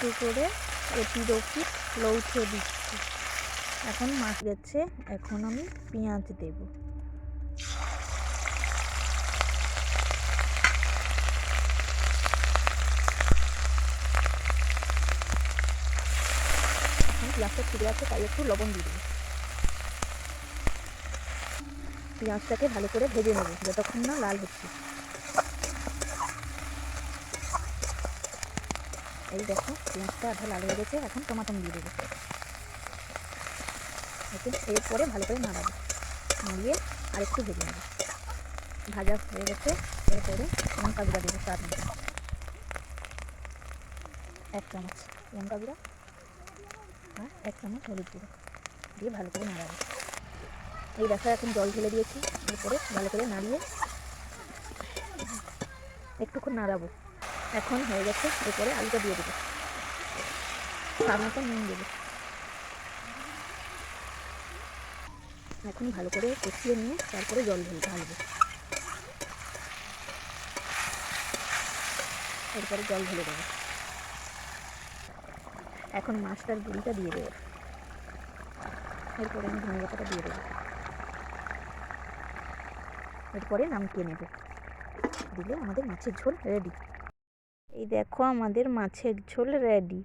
একটু করে এপিঠ ওপিঠ লউটে দিচ্ছি। এখন মাছ গেছে, এখন আমি পেঁয়াজ দেব। এখন পেঁয়াজটা ছিঁড়ে আছে, তাই একটু লবণ দিয়ে দেবো। পেঁয়াজটাকে ভালো করে ভেজে নেব যতক্ষণ না লাল হচ্ছে। এই দেখো পেঁয়াজটা আধা লাল হয়ে গেছে, এখন টমাটো দিয়ে দেবো। এরপরে ভালো করে নাড়াবো, নাড়িয়ে আর একটু ভেজে নেব। ভাজা হয়ে গেছে, এরপরে লঙ্কা গুঁড়া দেবো স্বাদ মতো, 1 চামচ লঙ্কা গুঁড়া আর 1 চামচ হলুদ গুঁড়ো দিয়ে ভালো করে নাড়াবো। এই দেখো এখন জল ঢেলে দিয়েছি, এরপরে ভালো করে নাড়িয়ে একটুক্ষণ নাড়াবো। এখন হয়ে গেছে, এরপরে আলুটা দিয়ে দেবো, স্বাদ মতো নুন দেবো। এখন ভালো করে কষিয়ে নিয়ে তারপরে জল ঢালবো। এরপরে জল ঢেলে দেবো। এখন মাছটার গুঁড়িটা দিয়ে দেবো। এরপরে আমি ধনে পাতাটা দিয়ে দেবো। এরপরে নামিয়ে নেব, দিলে আমাদের মাছের ঝোল রেডি। এই দেখো আমাদের মাছের ঝোল রেডি।